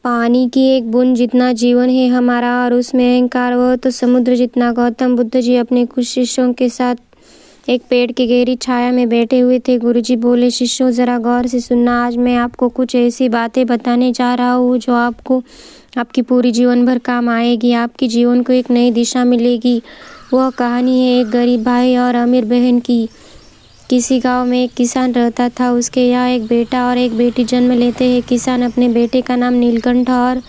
पानी की एक बूंद जितना जीवन है हमारा और उसमें अहंकार, वह तो समुद्र जितना। गौतम बुद्ध जी अपने कुछ शिष्यों के साथ एक पेड़ की गहरी छाया में बैठे हुए थे। गुरुजी बोले, शिष्यों जरा गौर से सुनना। आज मैं आपको कुछ ऐसी बातें बताने जा रहा हूँ जो आपको आपकी पूरी जीवन भर काम आएगी। आपके जीवन को एक नई दिशा मिलेगी। वह कहानी है एक गरीब भाई और अमीर बहन की। किसी गांव में एक किसान रहता था। उसके यहाँ एक बेटा और एक बेटी जन्म लेते हैं। किसान अपने बेटे का नाम नीलकंठ और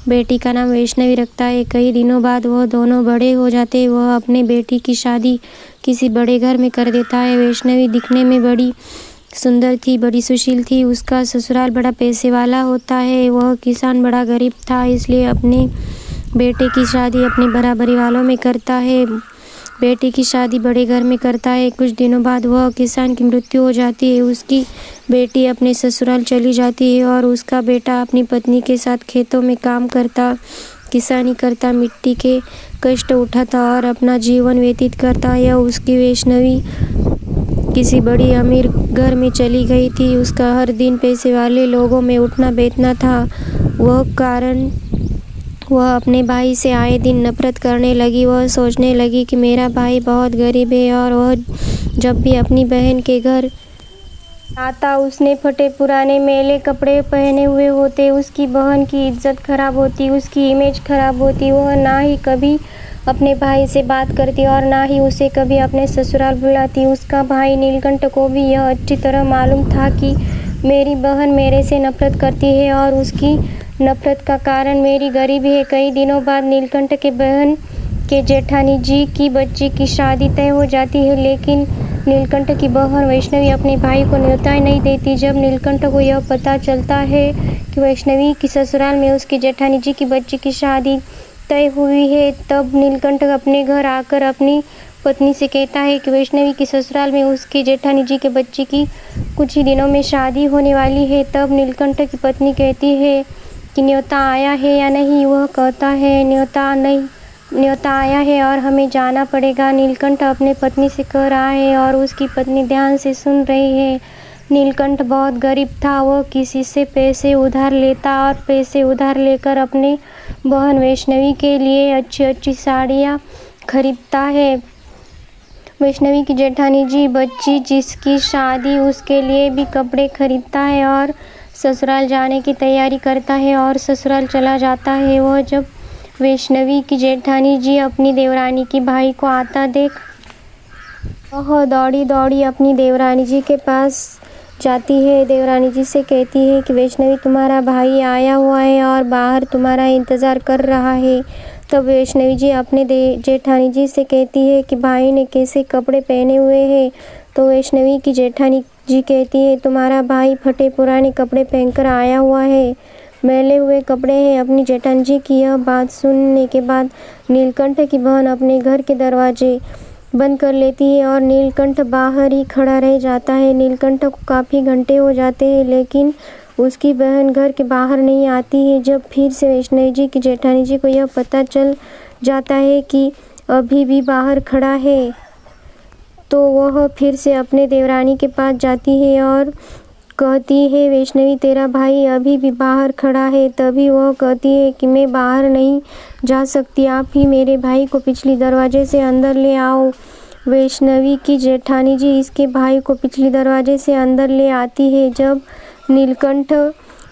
बेटी का नाम वैष्णवी रखता है। कई दिनों बाद वह दोनों बड़े हो जाते हैं। वह अपने बेटी की शादी किसी बड़े घर में कर देता है। वैष्णवी दिखने में बड़ी सुंदर थी, बड़ी सुशील थी। उसका ससुराल बड़ा पैसे वाला होता है। वह किसान बड़ा गरीब था, इसलिए अपने बेटे की शादी अपने बराबरी वालों में करता है। बेटी की शादी बड़े घर में करता है। कुछ दिनों बाद वह किसान की मृत्यु हो जाती है। उसकी बेटी अपने ससुराल चली जाती है और उसका बेटा अपनी पत्नी के साथ खेतों में काम करता, किसानी करता, मिट्टी के कष्ट उठाता और अपना जीवन व्यतीत करता। यह उसकी वैष्णवी किसी बड़ी अमीर घर में चली गई थी। उसका हर दिन पैसे वाले लोगों में उठना बैठना था। वह अपने भाई से आए दिन नफरत करने लगी। वह सोचने लगी कि मेरा भाई बहुत गरीब है और वह जब भी अपनी बहन के घर आता उसने फटे पुराने मैले कपड़े पहने हुए होते। उसकी बहन की इज्जत खराब होती, उसकी इमेज खराब होती। वह ना ही कभी अपने भाई से बात करती और ना ही उसे कभी अपने ससुराल बुलाती। उसका भाई नीलकंठ को भी यह अच्छी तरह मालूम था कि मेरी बहन मेरे से नफरत करती है और उसकी नफरत का कारण मेरी गरीबी है। कई दिनों बाद नीलकंठ के बहन के जेठानी जी की बच्ची की शादी तय हो जाती है, लेकिन नीलकंठ की बहन वैष्णवी अपने भाई को न्योता नहीं देती। जब नीलकंठ को यह पता चलता है कि वैष्णवी की ससुराल में उसकी जेठानी जी की बच्ची की शादी तय हुई है, तब नीलकंठ अपने घर आकर अपनी पत्नी से कहता है कि वैष्णवी की ससुराल में उसकी जेठानी जी के बच्चे की कुछ ही दिनों में शादी होने वाली है। तब नीलकंठ की पत्नी कहती है कि न्योता आया है या नहीं। वह कहता है न्योता आया है और हमें जाना पड़ेगा। नीलकंठ अपने पत्नी से कह रहा है और उसकी पत्नी ध्यान से सुन रही है। नीलकंठ बहुत गरीब था। वह किसी से पैसे उधार लेता और पैसे उधार लेकर अपने बहन वैष्णवी के लिए अच्छी अच्छी साड़ियाँ खरीदता है। वैष्णवी की जेठानी जी बच्ची जिसकी शादी उसके लिए भी कपड़े खरीदता है और ससुराल जाने की तैयारी करता है और ससुराल चला जाता है। वह जब वैष्णवी की जेठानी जी अपनी देवरानी की भाई को आता देख वह दौड़ी दौड़ी अपनी देवरानी जी के पास जाती है। देवरानी जी से कहती है कि वैष्णवी, तुम्हारा भाई आया हुआ है और बाहर तुम्हारा इंतज़ार कर रहा है। तब वैष्णवी जी अपने जेठानी जी से कहती है कि भाई ने कैसे कपड़े पहने हुए हैं। तो वैष्णवी की जेठानी जी कहती है, तुम्हारा भाई फटे पुराने कपड़े पहनकर आया हुआ है, मैले हुए कपड़े हैं। अपनी जेठानी जी की यह बात सुनने के बाद नीलकंठ की बहन अपने घर के दरवाजे बंद कर लेती है और नीलकंठ बाहर ही खड़ा रह जाता है। नीलकंठ को काफ़ी घंटे हो जाते हैं, लेकिन उसकी बहन घर के बाहर नहीं आती है। जब फिर से वैष्णवी जी की जेठानी जी को यह पता चल जाता है कि अभी भी बाहर खड़ा है, तो वह फिर से अपने देवरानी के पास जाती है और कहती है, वैष्णवी, तेरा भाई अभी भी बाहर खड़ा है। तभी वह कहती है कि मैं बाहर नहीं जा सकती, आप ही मेरे भाई को पिछली दरवाजे से अंदर ले आओ। वैष्णवी की जेठानी जी इसके भाई को पिछली दरवाजे से अंदर ले आती है। जब नीलकंठ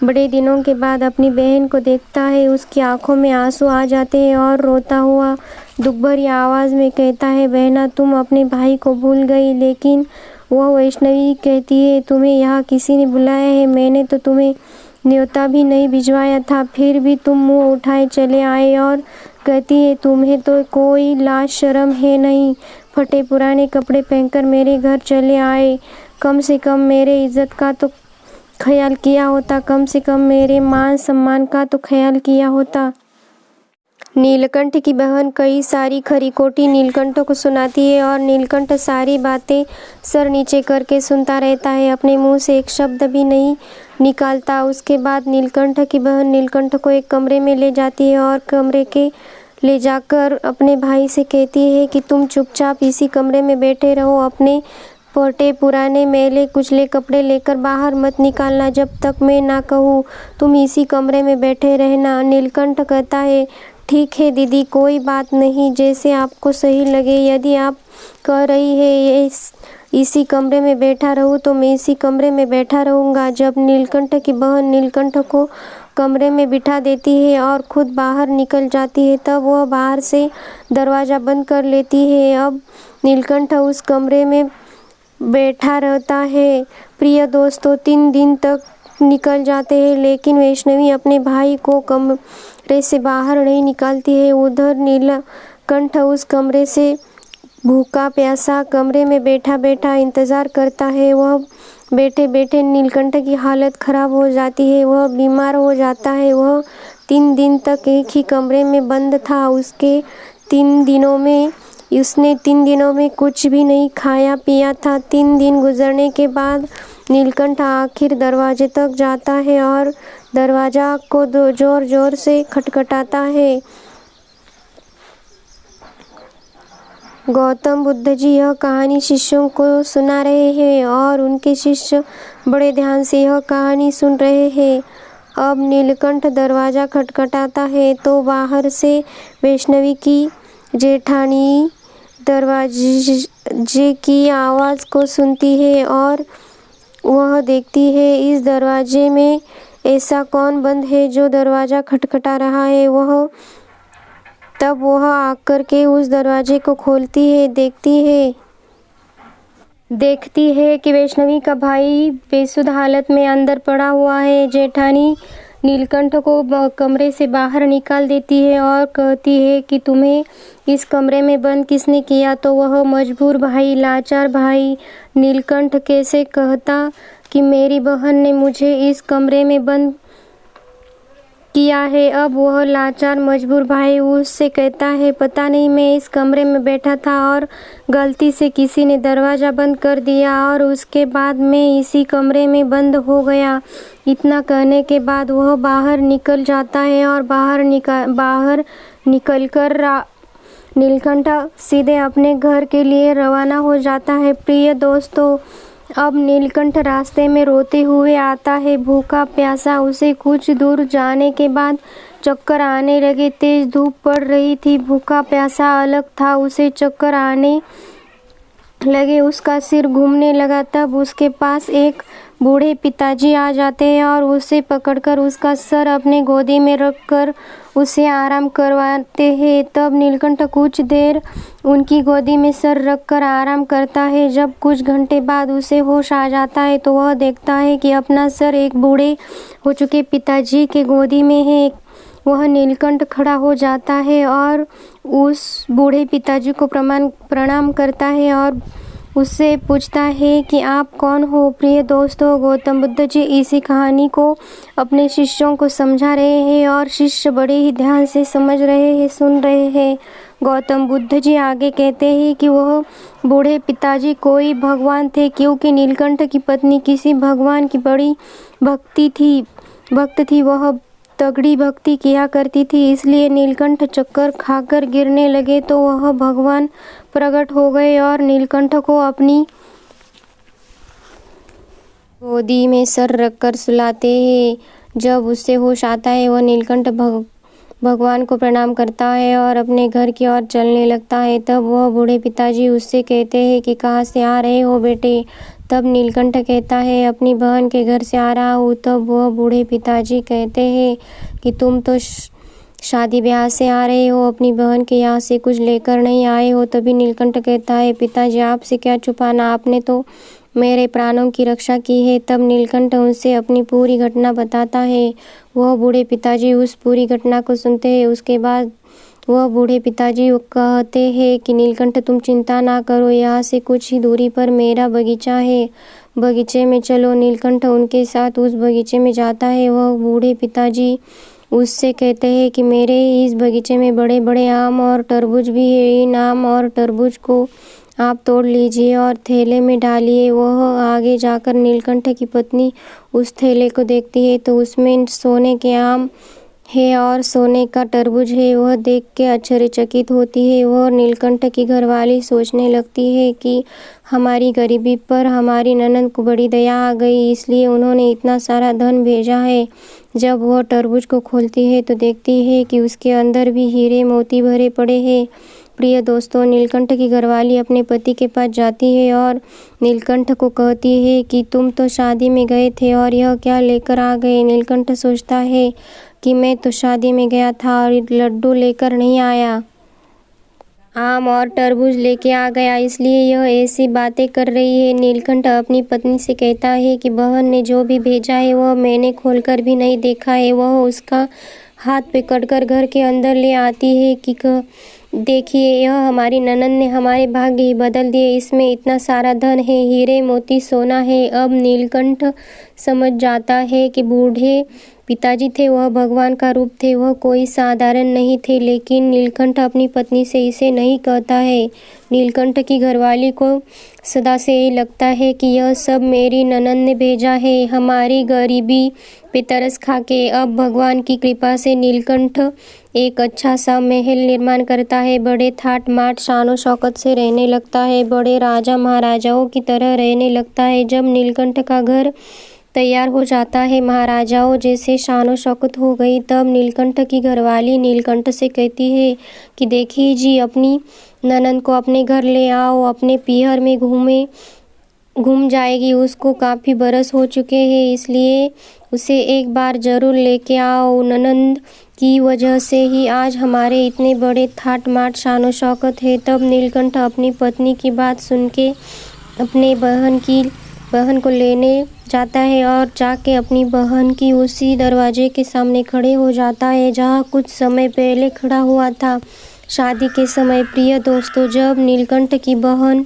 बड़े दिनों के बाद अपनी बहन को देखता है, उसकी आंखों में आंसू आ जाते हैं और रोता हुआ दुख भरी आवाज़ में कहता है, बहना, तुम अपने भाई को भूल गई। लेकिन वह वैष्णवी कहती है, तुम्हें यहाँ किसी ने बुलाया है? मैंने तो तुम्हें न्योता भी नहीं भिजवाया था, फिर भी तुम मुँह उठाए चले आए। और कहती है, तुम्हें तो कोई लाज शर्म है नहीं, फटे पुराने कपड़े पहनकर मेरे घर चले आए। कम से कम मेरे इज्जत का तो ख्याल किया होता, कम से कम मेरे मान सम्मान का तो ख्याल किया होता। नीलकंठ की बहन कई सारी खरी खोटी नीलकंठ को सुनाती है और नीलकंठ सारी बातें सर नीचे करके सुनता रहता है, अपने मुंह से एक शब्द भी नहीं निकालता। उसके बाद नीलकंठ की बहन नीलकंठ को एक कमरे में ले जाती है और कमरे के ले जाकर अपने भाई से कहती है कि तुम चुपचाप इसी कमरे में बैठे रहो, अपने फटे पुराने मैले कुचले कपड़े लेकर बाहर मत निकालना जब तक मैं ना कहूँ। तुम इसी कमरे में बैठे रहना। नीलकंठ कहता है, ठीक है दीदी, कोई बात नहीं, जैसे आपको सही लगे। यदि आप कह रही है इसी कमरे में बैठा रहूं तो मैं इसी कमरे में बैठा रहूंगा। जब नीलकंठ की बहन नीलकंठ को कमरे में बिठा देती है और खुद बाहर निकल जाती है, तब वह बाहर से दरवाज़ा बंद कर लेती है। अब नीलकंठ उस कमरे में बैठा रहता है। प्रिय दोस्तों, 3 दिन तक निकल जाते हैं, लेकिन वैष्णवी अपने भाई को कमरे से बाहर नहीं निकालती है। उधर नीलकंठ उस कमरे से भूखा प्यासा कमरे में बैठा बैठा इंतज़ार करता है। वह बैठे बैठे नीलकंठ की हालत ख़राब हो जाती है। वह बीमार हो जाता है। वह 3 दिन तक एक ही कमरे में बंद था। उसने 3 दिनों में कुछ भी नहीं खाया पिया था। 3 दिन गुजरने के बाद नीलकंठ आखिर दरवाजे तक जाता है और दरवाज़ा को जोर जोर से खटखटाता है। गौतम बुद्ध जी यह कहानी शिष्यों को सुना रहे हैं और उनके शिष्य बड़े ध्यान से यह कहानी सुन रहे हैं। अब नीलकंठ दरवाज़ा खटखटाता है तो बाहर से वैष्णवी की जेठानी दरवाजे की आवाज़ को सुनती है और वह देखती है इस दरवाजे में ऐसा कौन बंद है जो दरवाज़ा खटखटा रहा है। तब वह आकर के उस दरवाजे को खोलती है। देखती है कि वैष्णवी का भाई बेसुध हालत में अंदर पड़ा हुआ है। जेठानी नीलकंठ को कमरे से बाहर निकाल देती है और कहती है कि तुम्हें इस कमरे में बंद किसने किया। तो वह मजबूर भाई, लाचार भाई नीलकंठ कैसे कहता कि मेरी बहन ने मुझे इस कमरे में बंद किया है। अब वह लाचार मजबूर भाई उससे कहता है, पता नहीं, मैं इस कमरे में बैठा था और गलती से किसी ने दरवाज़ा बंद कर दिया और उसके बाद मैं इसी कमरे में बंद हो गया। इतना कहने के बाद वह बाहर निकल जाता है और बाहर निकलकर नीलकंठ सीधे अपने घर के लिए रवाना हो जाता है। प्रिय दोस्तों, अब नीलकंठ रास्ते में रोते हुए आता है, भूखा प्यासा। उसे कुछ दूर जाने के बाद चक्कर आने लगे। तेज धूप पड़ रही थी। भूखा प्यासा अलग था, उसे चक्कर आने लगे, उसका सिर घूमने लगा। तब उसके पास एक बूढ़े पिताजी आ जाते हैं और उसे पकड़कर उसका सर अपने गोदी में रखकर उसे आराम करवाते हैं। तब नीलकंठ कुछ देर उनकी गोदी में सर रखकर आराम करता है। जब कुछ घंटे बाद उसे होश आ जाता है तो वह देखता है कि अपना सर एक बूढ़े हो चुके पिताजी के गोदी में है। वह नीलकंठ खड़ा हो जाता है और उस बूढ़े पिताजी को प्रणाम करता है और उससे पूछता है कि आप कौन हो। प्रिय दोस्तों, गौतम बुद्ध जी इसी कहानी को अपने शिष्यों को समझा रहे हैं और शिष्य बड़े ही ध्यान से समझ रहे हैं, सुन रहे हैं। गौतम बुद्ध जी आगे कहते हैं कि वह बूढ़े पिताजी कोई भगवान थे, क्योंकि नीलकंठ की पत्नी किसी भगवान की बड़ी भक्त थी। वह तगड़ी भक्ति किया करती थी, इसलिए नीलकंठ चक्कर खाकर गिरने लगे तो वह भगवान प्रकट हो गए और नीलकंठ को अपनी गोदी में सर रखकर सुलाते हैं। जब उससे होश आता है वह नीलकंठ भगवान को प्रणाम करता है और अपने घर की ओर चलने लगता है। तब वह बूढ़े पिताजी उससे कहते हैं कि कहाँ से आ रहे हो बेटे। तब नीलकंठ कहता है, अपनी बहन के घर से आ रहा हूँ। तब वह बूढ़े पिताजी कहते हैं कि तुम तो शादी ब्याह से आ रहे हो, अपनी बहन के यहाँ से कुछ लेकर नहीं आए हो। तभी नीलकंठ कहता है, पिताजी आपसे क्या छुपाना, आपने तो मेरे प्राणों की रक्षा की है। तब नीलकंठ उनसे अपनी पूरी घटना बताता है। वह बूढ़े पिताजी उस पूरी घटना को सुनते हैं। उसके बाद वह बूढ़े पिताजी कहते हैं कि नीलकंठ तुम चिंता ना करो, यहाँ से कुछ ही दूरी पर मेरा बगीचा है, बगीचे में चलो। नीलकंठ उनके साथ उस बगीचे में जाता है। वह बूढ़े पिताजी उससे कहते हैं कि मेरे इस बगीचे में बड़े बड़े आम और तरबूज भी है। इन आम और तरबूज को आप तोड़ लीजिए और थैले में डालिए। वह आगे जाकर नीलकंठ की पत्नी उस थैले को देखती है तो उसमें सोने के आम है और सोने का तरबूज है। वह देख के आश्चर्यचकित होती है। वह नीलकंठ की घरवाली सोचने लगती है कि हमारी गरीबी पर हमारी ननद को बड़ी दया आ गई, इसलिए उन्होंने इतना सारा धन भेजा है। जब वह तरबूज को खोलती है तो देखती है कि उसके अंदर भी हीरे मोती भरे पड़े हैं। प्रिय दोस्तों, नीलकंठ की घरवाली अपने पति के पास जाती है और नीलकंठ को कहती है कि तुम तो शादी में गए थे और यह क्या लेकर आ गए। नीलकंठ सोचता है कि मैं तो शादी में गया था और लड्डू लेकर नहीं आया, आम और तरबूज लेके आ गया, इसलिए यह ऐसी बातें कर रही है। नीलकंठ अपनी पत्नी से कहता है कि बहन ने जो भी भेजा है वह मैंने खोलकर भी नहीं देखा है। वह उसका हाथ पकड़कर घर के अंदर ले आती है कि देखिए, यह हमारी ननद ने हमारे भाग्य ही बदल दिए। इसमें इतना सारा धन है, हीरे मोती सोना है। अब नीलकंठ समझ जाता है कि बूढ़े पिताजी थे, वह भगवान का रूप थे, वह कोई साधारण नहीं थे। लेकिन नीलकंठ अपनी पत्नी से इसे नहीं कहता है। नीलकंठ की घरवाली को सदा से यही लगता है कि यह सब मेरी ननद ने भेजा है, हमारी गरीबी पे तरस खा के। अब भगवान की कृपा से नीलकंठ एक अच्छा सा महल निर्माण करता है, बड़े ठाट माट शानो शौकत से रहने लगता है, बड़े राजा महाराजाओं की तरह रहने लगता है। जब नीलकंठ का घर तैयार हो जाता है, महाराजाओं जैसे शानो शौकत हो गई, तब नीलकंठ की घरवाली नीलकंठ से कहती है कि देखिए जी, अपनी ननद को अपने घर ले आओ, अपने पीहर में घूम जाएगी। उसको काफ़ी बरस हो चुके हैं, इसलिए उसे एक बार ज़रूर लेके आओ। ननद की वजह से ही आज हमारे इतने बड़े ठाट माट शानो शौकत है। तब नीलकंठ अपनी पत्नी की बात सुन के अपने बहन को लेने जाता है और जाके अपनी बहन की उसी दरवाजे के सामने खड़े हो जाता है जहाँ कुछ समय पहले खड़ा हुआ था शादी के समय। प्रिय दोस्तों, जब नीलकंठ की बहन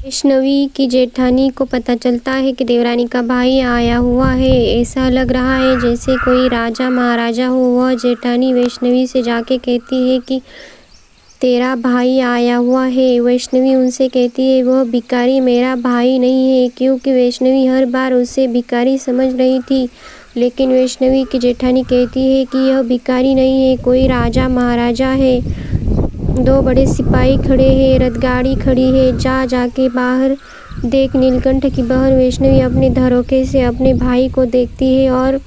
वैष्णवी की जेठानी को पता चलता है कि देवरानी का भाई आया हुआ है, ऐसा लग रहा है जैसे कोई राजा महाराजा हो। वह जेठानी वैष्णवी से जाके कहती है कि तेरा भाई आया हुआ है। वैष्णवी उनसे कहती है वह भिखारी मेरा भाई नहीं है, क्योंकि वैष्णवी हर बार उसे भिखारी समझ रही थी। लेकिन वैष्णवी की जेठानी कहती है कि यह भिखारी नहीं है, कोई राजा महाराजा है। दो बड़े सिपाही खड़े हैं, रथगाड़ी खड़ी है, जाके बाहर देख। नीलकंठ की बहन वैष्णवी अपने धरोखे से अपने भाई को देखती है और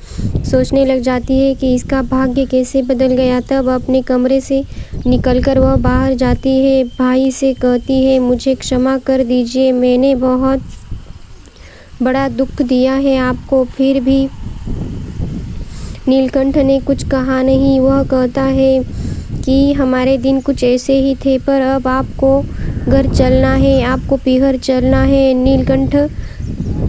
सोचने लग जाती है कि इसका भाग्य कैसे बदल गया। तब अपने कमरे से निकलकर वह बाहर जाती है, भाई से कहती है मुझे क्षमा कर दीजिए, मैंने बहुत बड़ा दुख दिया है आपको। फिर भी नीलकंठ ने कुछ कहा नहीं। वह कहता है कि हमारे दिन कुछ ऐसे ही थे, पर अब आपको घर चलना है, आपको पीहर चलना है। नीलकंठ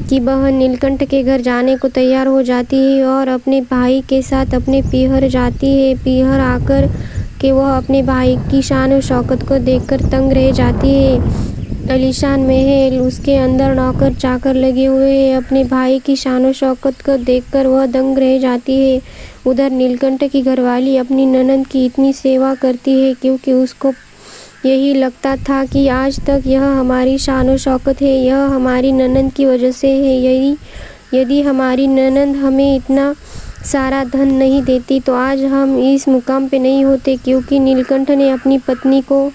की बहन नीलकंठ के घर जाने को तैयार हो जाती है और अपने भाई के साथ अपने पीहर जाती है। पीहर आकर के वह अपने भाई की शान और शौकत को देखकर तंग रह जाती है। आलीशान महल, उसके अंदर नौकर चाकर लगे हुए हैं। अपने भाई की शान और शौकत को देखकर वह दंग रह जाती है। उधर नीलकंठ की घरवाली अपनी ननद की इतनी सेवा करती है क्योंकि उसको यही लगता था कि आज तक यह हमारी शान और शौकत है, यह हमारी ननद की वजह से है। यदि हमारी ननद हमें इतना सारा धन नहीं देती तो आज हम इस मुकाम पे नहीं होते, क्योंकि नीलकंठ ने अपनी पत्नी को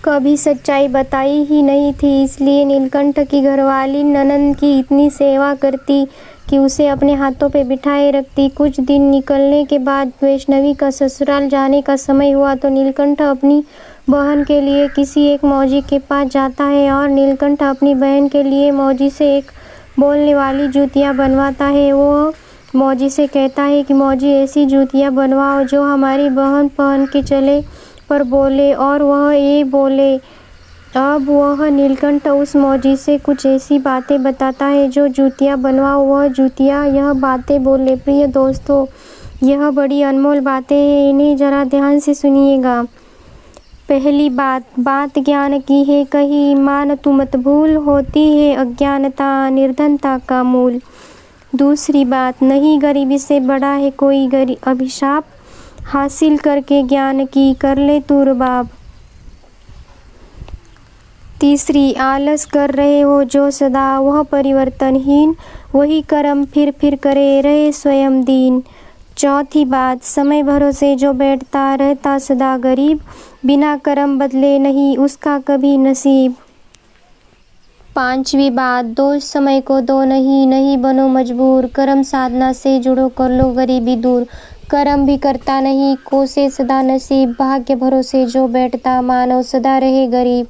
कभी सच्चाई बताई ही नहीं थी। इसलिए नीलकंठ की घरवाली ननद की इतनी सेवा करती कि उसे अपने हाथों पे बिठाए रखती। कुछ दिन निकलने के बाद वैष्णवी का ससुराल जाने का समय हुआ तो नीलकंठ अपनी बहन के लिए किसी एक मौजी के पास जाता है और नीलकंठ अपनी बहन के लिए मौजी से एक बोलने वाली जूतियाँ बनवाता है। वो मौजी से कहता है कि मौजी ऐसी जूतियाँ बनवाओ जो हमारी बहन पहन के चले पर बोले और वह ये बोले। अब वह नीलकंठ उस मौजी से कुछ ऐसी बातें बताता है जो जूतियाँ बनवाओ वह जूतियाँ यह बातें बोले। प्रिय दोस्तों, यह बड़ी अनमोल बातें हैं, इन्हें ज़रा ध्यान से सुनिएगा। पहली बात ज्ञान की है कही, मान तू मत भूल, होती है अज्ञानता निर्धनता का मूल। दूसरी बात, नहीं गरीबी से बड़ा है कोई अभिशाप, हासिल करके ज्ञान की कर ले तू रुबाब। तीसरी, आलस कर रहे हो जो सदा वह परिवर्तनहीन, वही कर्म फिर करे रहे स्वयं दीन। चौथी बात, समय भरोसे जो बैठता रहता सदा गरीब, बिना कर्म बदले नहीं उसका कभी नसीब। पांचवी बात, दोष समय को दो नहीं, नहीं बनो मजबूर, कर्म साधना से जुड़ो कर लो गरीबी दूर। कर्म भी करता नहीं कोसे सदा नसीब, भाग्य भरोसे जो बैठता मानव सदा रहे गरीब।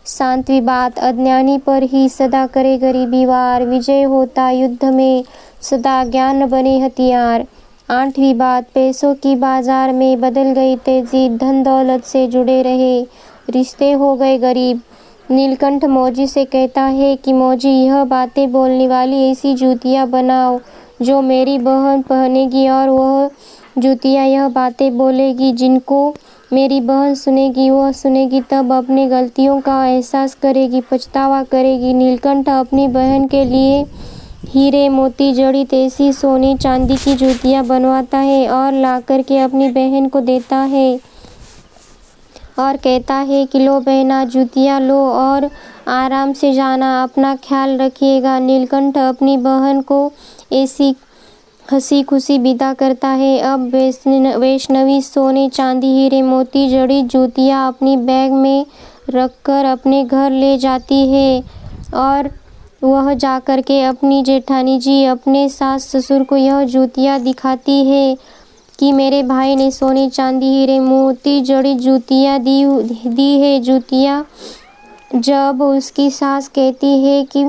सातवीं बात, अज्ञानी पर ही सदा करे गरीबी वार, विजय होता युद्ध में सदा ज्ञान बने हथियार। आठवीं बात, पैसों की बाजार में बदल गई तेजी, धन दौलत से जुड़े रहे रिश्ते हो गए गरीब। नीलकंठ मौजी से कहता है कि मौजी, यह बातें बोलने वाली ऐसी जूतियाँ बनाओ जो मेरी बहन पहनेगी, और वह जूतियाँ यह बातें बोलेगी जिनको मेरी बहन सुनेगी। वह सुनेगी तब अपनी गलतियों का एहसास करेगी, पछतावा करेगी। नीलकंठ अपनी बहन के लिए हीरे मोती जड़ित ऐसी सोने चांदी की जूतियाँ बनवाता है और ला कर के अपनी बहन को देता है और कहता है कि लो बहना, जूतियाँ लो और आराम से जाना, अपना ख्याल रखिएगा। नीलकंठ अपनी बहन को ऐसी हंसी खुशी विदा करता है। अब वैष्णवी सोने चांदी हीरे मोती जड़ित जूतियाँ अपनी बैग में रखकर अपने घर ले जाती है और वह जाकर के अपनी जेठानी जी, अपने सास ससुर को यह जूतियाँ दिखाती है कि मेरे भाई ने सोने चांदी हीरे मोती जड़ित जूतियाँ दी है। जूतियाँ जब उसकी सास कहती है कि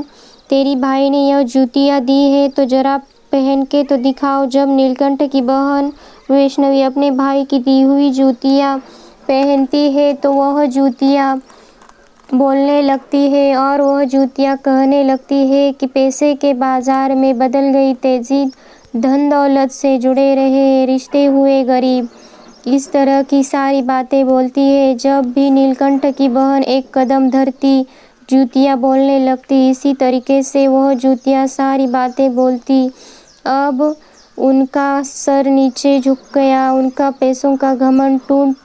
तेरी भाई ने यह जूतियाँ दी है तो जरा पहन के तो दिखाओ। जब नीलकंठ की बहन वैष्णवी अपने भाई की दी हुई जूतियाँ पहनती है तो वह जूतियाँ बोलने लगती है और वह जूतियाँ कहने लगती है कि पैसे के बाजार में बदल गई तेजी, धन दौलत से जुड़े रहे रिश्ते हुए गरीब। इस तरह की सारी बातें बोलती है। जब भी नीलकंठ की बहन एक कदम धरती, जूतियाँ बोलने लगती। इसी तरीके से वह जूतियाँ सारी बातें बोलती। अब उनका सर नीचे झुक गया, उनका पैसों का घमंड टूट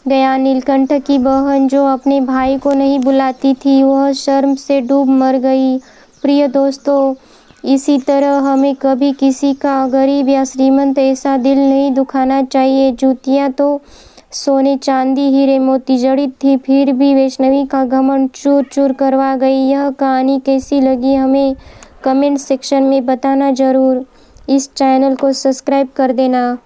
गया। नीलकंठ की बहन जो अपने भाई को नहीं बुलाती थी, वह शर्म से डूब मर गई। प्रिय दोस्तों, इसी तरह हमें कभी किसी का गरीब या श्रीमंत ऐसा दिल नहीं दुखाना चाहिए। जूतियाँ तो सोने चांदी हीरे मोती जड़ित थी, फिर भी वैष्णवी का घमंड चूर चूर करवा गई। यह कहानी कैसी लगी हमें कमेंट सेक्शन में बताना ज़रूर। इस चैनल को सब्सक्राइब कर देना।